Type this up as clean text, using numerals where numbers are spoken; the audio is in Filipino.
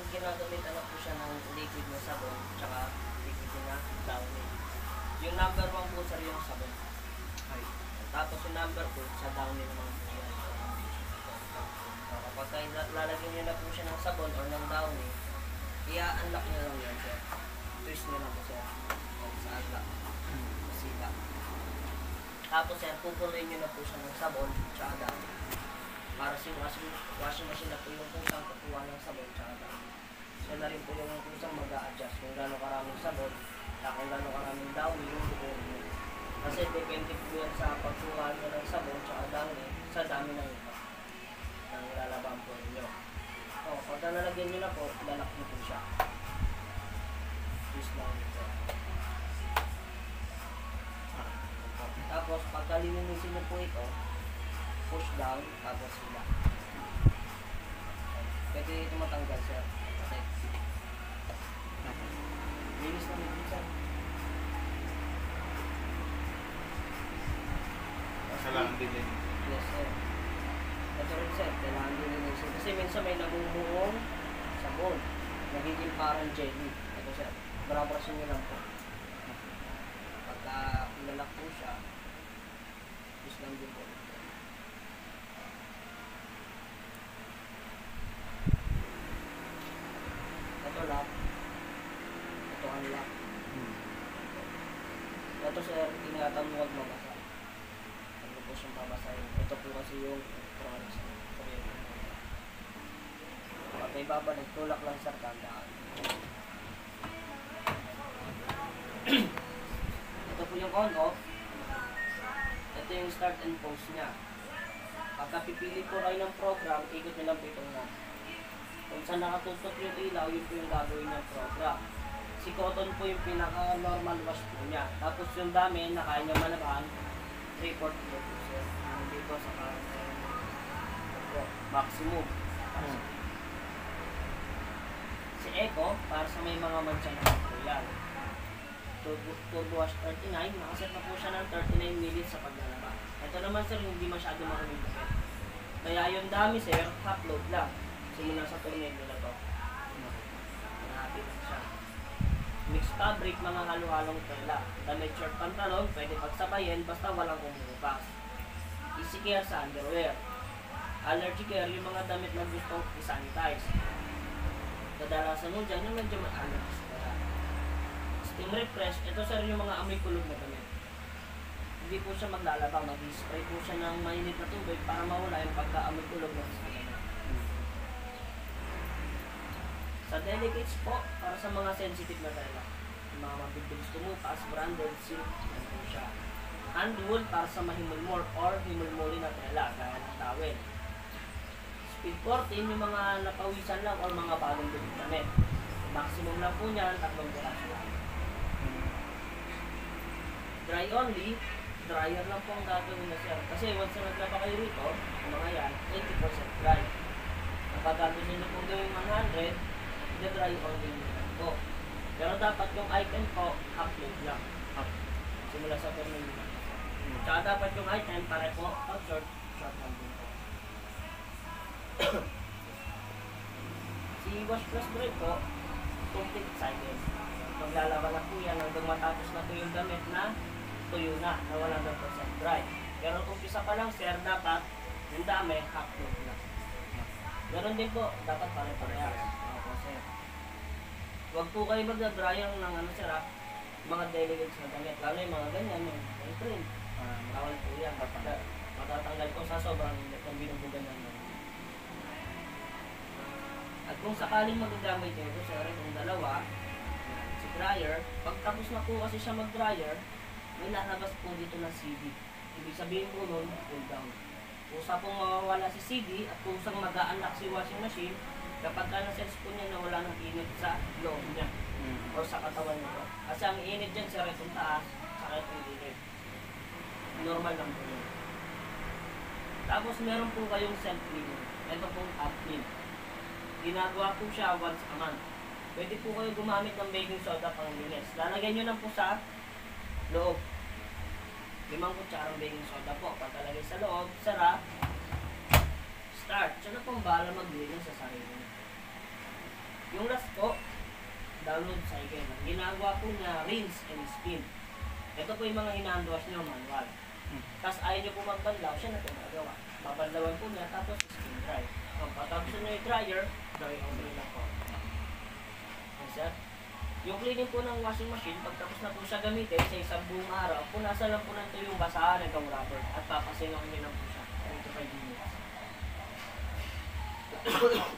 ginagamitan na po siya ng liquid na sabon, tsaka liquid na downy. Yung number 1 po sir yung sabon. Ay. Tapos yung number 2 sa downy naman po yan. So, kapag lalagyan nyo na po siya ng sabon or ng downy, i-unlock nyo lang yan sir. Twist nyo lang po sir. Sa unlock. Sila. Tapos sir, pupuloy nyo na po siya ng sabon, tsaka downy. Para si washing machine na po yung kusang kukuha ng sabon tsaka downy. Siya na rin po yung kusang mag-a-adjust kung gano'ng karaming sabon at kung gano'ng karaming downy yung bukuhin nyo. Kasi depende po yan sa pagkuha nyo ng sabon tsaka downy sa dami ng iba ng lalabang po ninyo. O, pagka nalagyan nyo na po, lalak nyo po siya. Twist lang ito. Tapos, pagka lininisin nyo po ito, push down, tapos hila. Pwede ito matanggal sir. Okay. Linis na linis sir. Kailangan din din. Yes sir. Ito rin sir, kailangan din linisin. Kasi minsan may namumuong sabon. Nagiging parang jelly. Ito sir, barabrasin nyo lang po. Pagka ilalak po siya, push lang din po. Ito lock. Ito unlock. Ito sir, ingatan mo huwag mabasa. Ano po siyang babasahin. Ito po kasi yung electronics. Pag may babalik, tulak lang sir, tandaan. Ito po yung on-off. Ito yung start and pause niya. Pagka pipili po kayo ng program, ikot nyo lang po itong on. Kung saan nakatutok yung ilaw, yun po yung gagawin ng program. Si cotton po yung pinaka-normal wash po niya. Tapos yung dami na kaya niya malabahan, 3/4 kilo po siya. Dito sa maximum. Si Eco, para sa may mga mancha na po yan. Turbo wash 39, nakaset na po siya ng 39 minutes sa paglalaba. Ito naman sir, hindi masyado maraming dami. Kaya yung dami sir, half load lang. Simula sa tornado na to. Hanapin lang siya. Mixed fabric, mga halo-halong tela. Damit, short, pantalon, pwede pagsabayin basta walang umupas. Easy care sa underwear. Allergy care, yung mga damit na gustong i-sanitize. Kadalasan mo dyan yung medyo ma-allergies ka. Steam refresh, ito sir yung mga amoy kulog na damit. Hindi po siya maglalaba, mag-spray po siya ng mainit na tubig para mawala yung pagka-amoy kulog na sa damit. Sa delicates po, para sa mga sensitive na tela. Yung mga mabibilis tumupas, branded, silk, yan po siya. Hand wool para sa mahimulmol or himulmuli na tela, gaya ng towel. Speed 14, yung mga napawisan lang or mga bagong damit. Maximum lang po niyan, 3 piraso lang. Dry only, dryer lang po ang gagawin na sir. Kasi once na naglaba kayo rito, yung mga yan, 80% dry. Kapag gusto nyo pong gawin 100, dry only nyo po. Pero dapat yung item po, half load lang. Simula sa tornillo. Tsaka dapat yung item, pare po, pag short lang din po. Si wash plus dry po, complete cycle. Maglalaba na po yan hanggang matapos na po yung damit na tuyo na 100% dry. Pero kung umpisa pa lang sir, dapat yung dami, half load lang. Ganon din po, dapat pare-parehas. Opo sir. Huwag po kayo mag-dryer ng sir mga delicates na damit. Lalo yung mga ganyan, yung print. Bawal po yan. Matatanggal po sa sobrang kung binubugan ng damit. At kung sakaling magagamit nyo ito sir, itong dalawa, si dryer, pag tapos na po kasi siya mag-dryer, may lalabas po dito ng CD. Ibig sabihin po nun, cool down. Kusa pong mawawala si CD at kusang mag-a-unlock si washing machine kapag ka na-sense po niya na wala ng init sa loob niya o sa katawan niya. Kasi ang init dyan sir, itong taas, saka itong init. Normal lang po yun. Tapos meron po kayong self-cleaning. Ito pong top clean. Ginagawa po siya once a month. Pwede po kayo gumamit ng baking soda pang linis. Lalagyan nyo lang po sa loob. 5 kutsarang baking soda po. Pagkalagay sa loob, sarap, start. Siya na pong bahala maglinis sa sarili niya. Yung last po, download cycle. Ang ginagawa po niya, rinse and spin. Ito po yung mga hinahandwash niyo manual. Tapos ayaw niyo po magbanlaw, siya na po magagawa. Babanlawan po niya, tapos spin dry. Kung patapos niyo yung dryer, dry over lang po. Okay, sir? Yung cleaning po ng washing machine, pagtapos na po siya gamitin sa isang buong araw, punasan lang po ng yung basahan hanggang rubber at papasingaw niyo lang po siya. 25 minutes.